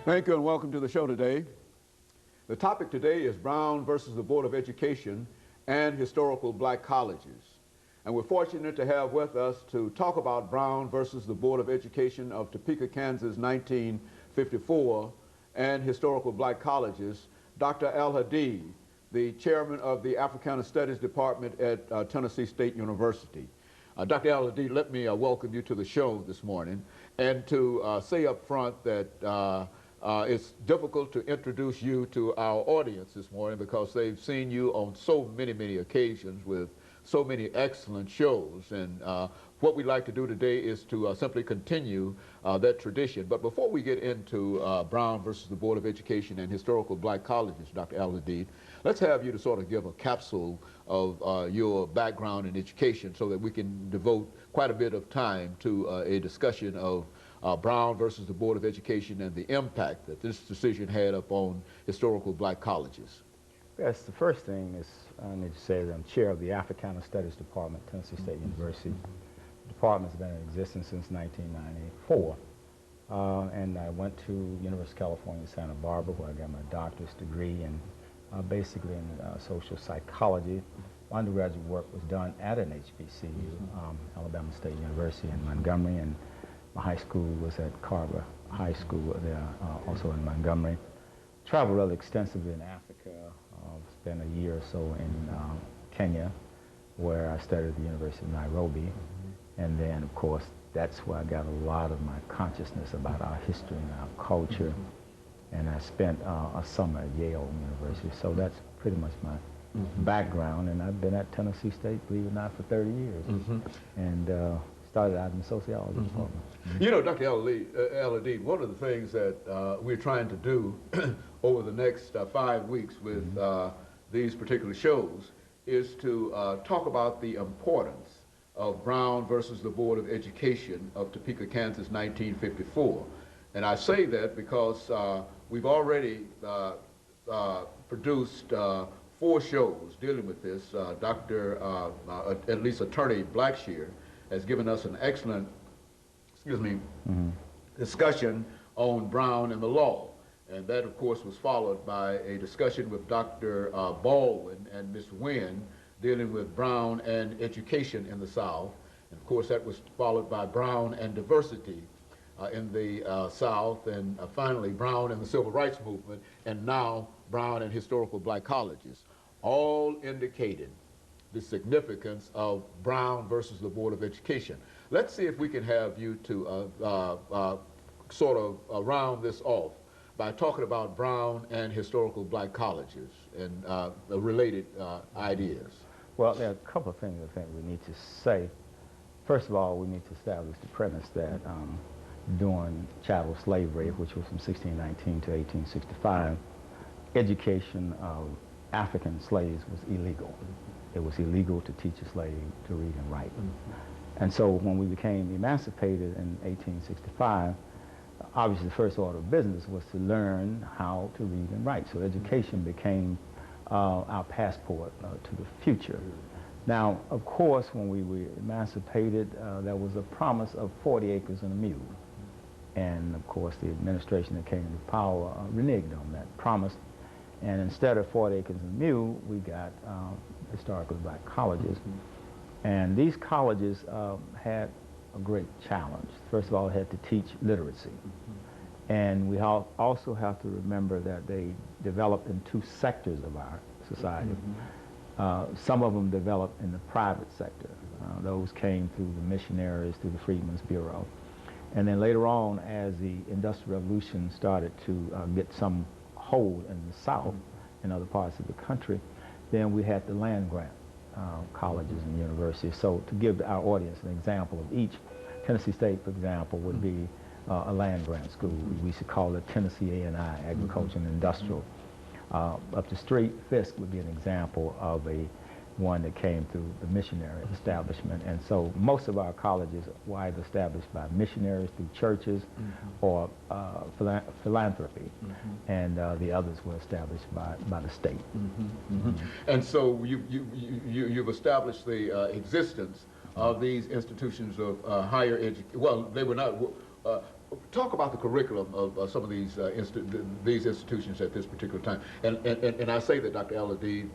Thank you and welcome to the show today. The topic today is Brown versus the Board of Education and historical black colleges. And we're fortunate to have with us to talk about Brown versus the Board of Education of Topeka, Kansas, 1954, and historical black colleges, Dr. AAl-Hadid, the chairman of the Africana Studies Department at Tennessee State University. Dr. AAl-Hadid, let me welcome you to the show this morning, and to say up front that it's difficult to introduce you to our audience this morning because they've seen you on so many occasions with so many excellent shows. And what we'd like to do today is to simply continue that tradition. But before we get into Brown versus the Board of Education and historical black colleges, Dr. AAl-Hadid, let's have you to sort of give a capsule of your background in education so that we can devote quite a bit of time to a discussion of Brown versus the Board of Education and the impact that this decision had upon historical black colleges. Yes, the first thing is I need to say that I'm chair of the Africana Studies Department at Tennessee State University. The department's been in existence since 1994. And I went to University of California, Santa Barbara, where I got my doctorate degree in basically in social psychology. My undergraduate work was done at an HBCU, Alabama State University in Montgomery, and my high school was at Carver High School there, also in Montgomery. Traveled rather extensively in Africa. Spent a year or so in Kenya, where I studied at the University of Nairobi. And then, of course, that's where I got a lot of my consciousness about our history and our culture. And I spent a summer at Yale University. So that's pretty much my background. And I've been at Tennessee State, believe it or not, for 30 years. And started out in the sociology department. You know, Dr. AAl-Hadid, one of the things that we're trying to do over the next 5 weeks with these particular shows is to talk about the importance of Brown versus the Board of Education of Topeka, Kansas, 1954. And I say that because we've already produced 4 shows dealing with this. At least Attorney Blackshear has given us an excellent, discussion on Brown and the law. And that, of course, was followed by a discussion with Dr. Baldwin and Ms. Wynn dealing with Brown and education in the South. And, of course, that was followed by Brown and diversity in the South, and finally Brown and the Civil Rights Movement, and now Brown and historical black colleges, all indicated the significance of Brown versus the Board of Education. Let's see if we can have you to sort of round this off by talking about Brown and historical black colleges and the related ideas. Well, there are a couple of things I think we need to say. First of all, we need to establish the premise that during chattel slavery, which was from 1619 to 1865, education of African slaves was illegal. It was illegal to teach a slave to read and write. And so when we became emancipated in 1865, obviously the first order of business was to learn how to read and write. So education became our passport to the future. Now, of course, when we were emancipated, there was a promise of 40 acres and a mule. And of course, the administration that came into power reneged on that promise. And instead of 40 acres and a mule, we got historical black colleges. And these colleges had a great challenge. First of all, they had to teach literacy. And we also have to remember that they developed in 2 sectors of our society. Some of them developed in the private sector. Those came through the missionaries, through the Freedmen's Bureau. And then later on, as the Industrial Revolution started to get some hold in the South and other parts of the country, then we had the land grant colleges and universities. So to give our audience an example of each, Tennessee State, for example, would be a land grant school. We should call it Tennessee A&I, Agriculture and Industrial. Up the street, Fisk would be an example of one that came through the missionary establishment. And so most of our colleges were either established by missionaries through churches or philanthropy. And the others were established by the state. And so you've established the existence of these institutions of higher education. Well, they were not, talk about the curriculum of some of these these institutions at this particular time. And I say that, Dr. Al-Hadid,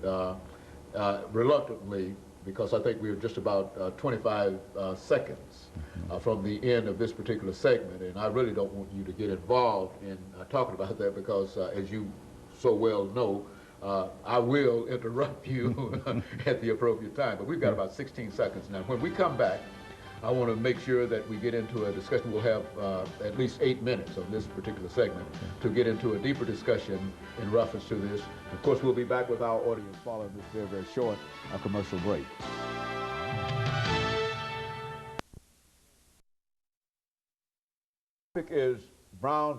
reluctantly, because I think we're just about 25 seconds from the end of this particular segment, and I really don't want you to get involved in talking about that because, as you so well know, I will interrupt you at the appropriate time. But we've got about 16 seconds now. When we come back, I want to make sure that we get into a discussion. We'll have at least 8 minutes on this particular segment to get into a deeper discussion in reference to this. Of course, we'll be back with our audience following this very, very short commercial break. The topic is Brown